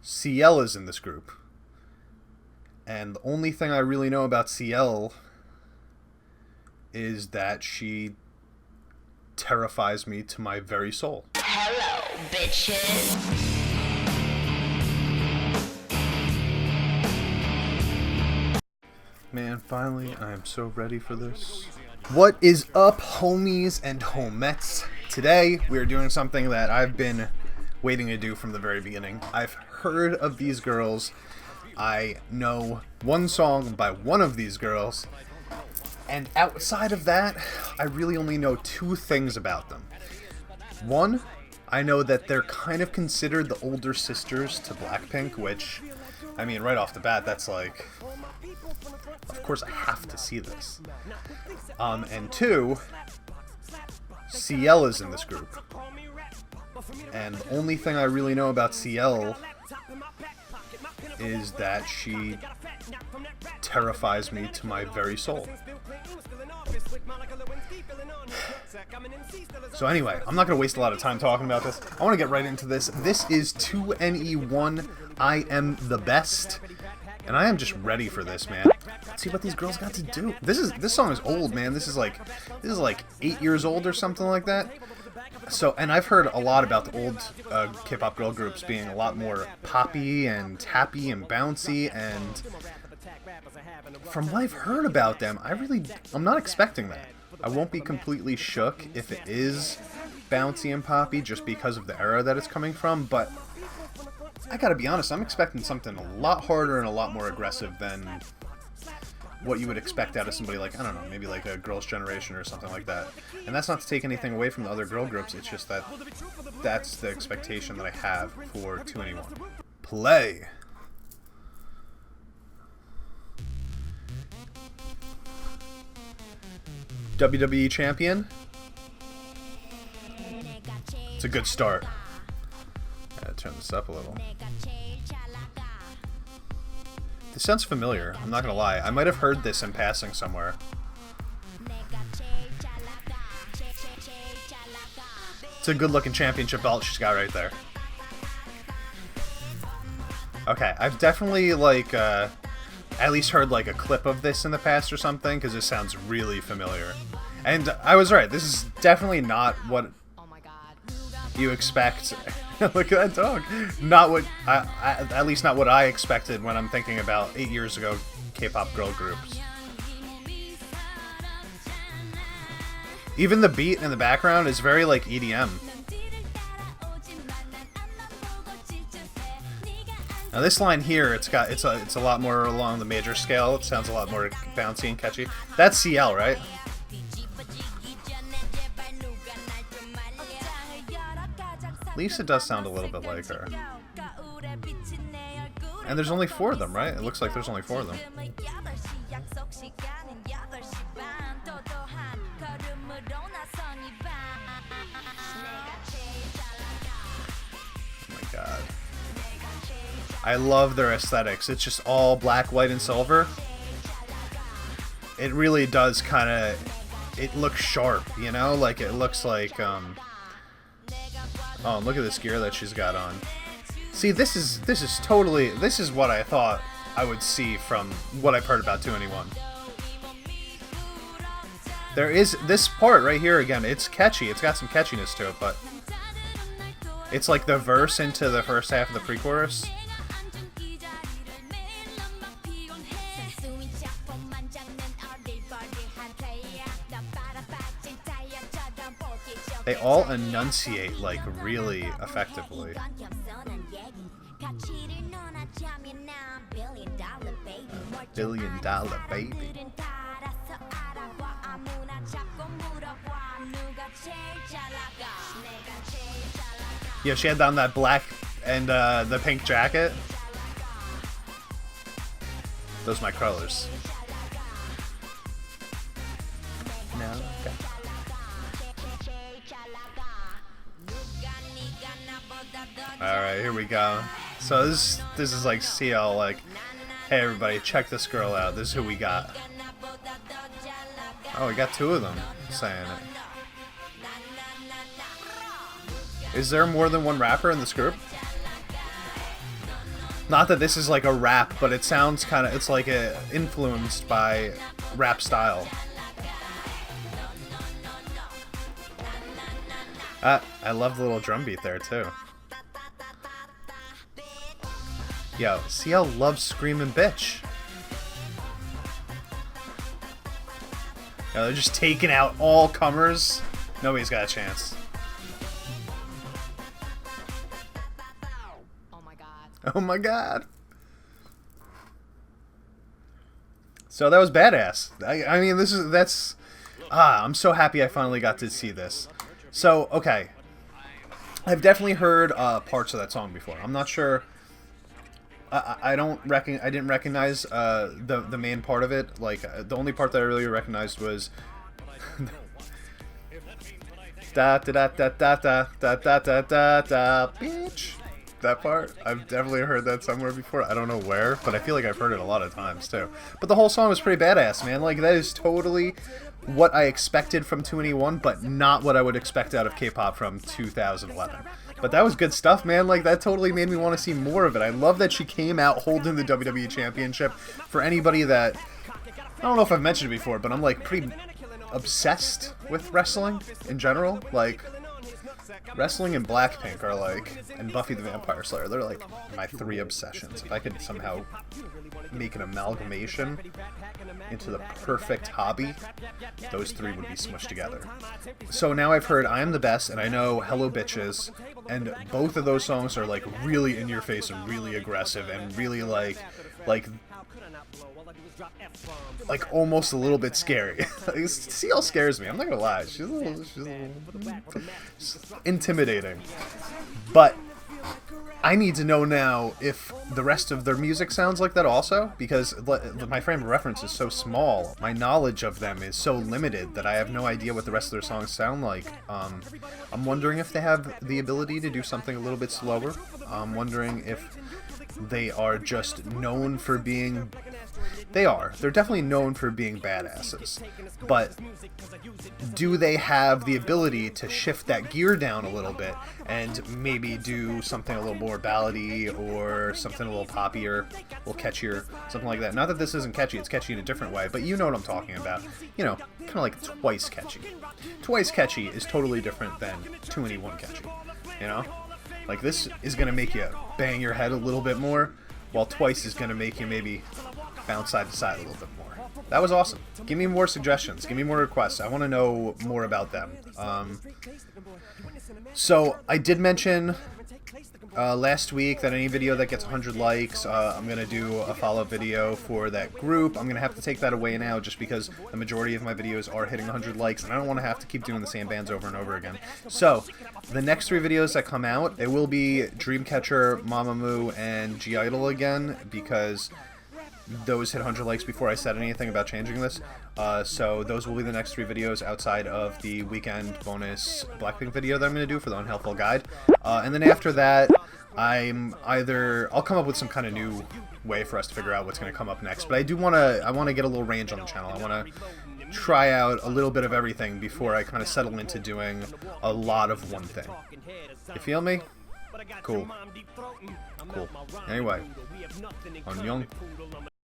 CL is in this group. And the only thing I really know about CL is that she terrifies me to my very soul. Hello, bitches. Man, finally, I am so ready for this. What is up, homies and homettes? Today, we are doing something that I've been waiting to do from the very beginning. I've heard of these girls. I know one song by one of these girls. And outside of that, I really only know two things about them. One, I know that they're kind of considered the older sisters to Blackpink, which, I mean, right off the bat, that's like, of course I have to see this. And two, CL is in this group. And the only thing I really know about CL is that she terrifies me to my very soul. So anyway, I'm not going to waste a lot of time talking about this. I want to get right into this. This is 2NE1, I Am the Best. And I am just ready for this, man. Let's see what these girls got to do. This song is old, man. This is like 8 years old or something like that. So, and I've heard a lot about the old K-pop girl groups being a lot more poppy and happy and bouncy, and from what I've heard about them, I'm not expecting that. I won't be completely shook if it is bouncy and poppy just because of the era that it's coming from, but I gotta be honest, I'm expecting something a lot harder and a lot more aggressive than what you would expect out of somebody like, I don't know, maybe like a Girls' Generation or something like that. And that's not to take anything away from the other girl groups, it's just that that's the expectation that I have for 2NE1. Play! WWE Champion. It's a good start. Gotta turn this up a little. This sounds familiar, I'm not gonna lie. I might have heard this in passing somewhere. It's a good looking championship belt she's got right there. Okay, I've definitely like at least heard like a clip of this in the past or something, because this sounds really familiar. And I was right, this is definitely not what you expect. Look at that dog. Not what at least not what I expected when I'm thinking about 8 years ago K-pop girl groups. Even the beat in the background is very like EDM. Now this line here, it's a lot more along the major scale. It sounds a lot more bouncy and catchy. That's CL, right? At least it does sound a little bit like her. And there's only 4 of them, right? It looks like there's only 4 of them. Oh my god. I love their aesthetics. It's just all black, white, and silver. It really does kind of... It looks sharp, you know? Like, it looks like, Oh, look at this gear that she's got on. See, this is what I thought I would see from what I've heard about 2NE1. There is this part right here again. It's catchy. It's got some catchiness to it, but it's like the verse into the first half of the pre-chorus. They all enunciate, like, really effectively. Billion dollar baby. Yeah, she had on that black and the pink jacket. Those are my colors. No, okay. Alright, here we go. So this is like CL, like, hey everybody, check this girl out. This is who we got. Oh, we got 2 of them saying it. Is there more than one rapper in this group? Not that this is like a rap, but it sounds kind of, it's like influenced by rap style. I love the little drum beat there too. Yo, CL loves screaming bitch. Yo, they're just taking out all comers. Nobody's got a chance. Oh my god. Oh my god. So that was badass. I mean, I'm so happy I finally got to see this. So, okay. I've definitely heard parts of that song before. I'm not sure. I didn't recognize the main part of it. Like, the only part that I really recognized was da da da da da da da da da da da bitch. That part, I've definitely heard that somewhere before. I don't know where, but I feel like I've heard it a lot of times too. But the whole song was pretty badass, man. Like, that is totally what I expected from 2NE1, but not what I would expect out of K-pop from 2011. But that was good stuff, man. Like, that totally made me want to see more of it. I love that she came out holding the WWE Championship. For anybody that, I don't know if I've mentioned it before, but I'm like pretty obsessed with wrestling in general. Like, wrestling and Blackpink are like, and Buffy the Vampire Slayer, they're like my 3 obsessions. If I could somehow make an amalgamation into the perfect hobby, those 3 would be smushed together. So now I've heard I Am the Best, and I know Hello Bitches, and both of those songs are like really in your face and really aggressive and really like almost a little bit scary. CL scares me, I'm not gonna lie. She's a little intimidating. But I need to know now if the rest of their music sounds like that also, because my frame of reference is so small. My knowledge of them is so limited that I have no idea what the rest of their songs sound like. I'm wondering if they have the ability to do something a little bit slower. I'm wondering if they are just known for being... They're definitely known for being badasses. But do they have the ability to shift that gear down a little bit and maybe do something a little more ballady or something a little poppier, a little catchier, something like that? Not that this isn't catchy, it's catchy in a different way, but you know what I'm talking about. You know, kind of like Twice catchy. Twice catchy is totally different than 2NE1 catchy, you know? Like, this is going to make you bang your head a little bit more, while Twice is going to make you maybe bounce side to side a little bit more. That was awesome. Give me more suggestions. Give me more requests. I want to know more about them. So, I did mention last week that any video that gets 100 likes, I'm going to do a follow-up video for that group. I'm going to have to take that away now just because the majority of my videos are hitting 100 likes, and I don't want to have to keep doing the same bands over and over again. So, the next 3 videos that come out, it will be Dreamcatcher, Mamamoo, and I-DLE again, because those hit 100 likes before I said anything about changing this. So those will be the next 3 videos outside of the weekend bonus Blackpink video that I'm going to do for the Unhelpful Guide. And then after that, I'll come up with some kind of new way for us to figure out what's going to come up next. But I want to get a little range on the channel. I want to try out a little bit of everything before I kind of settle into doing a lot of one thing. You feel me? Cool. Cool. Anyway, on Young.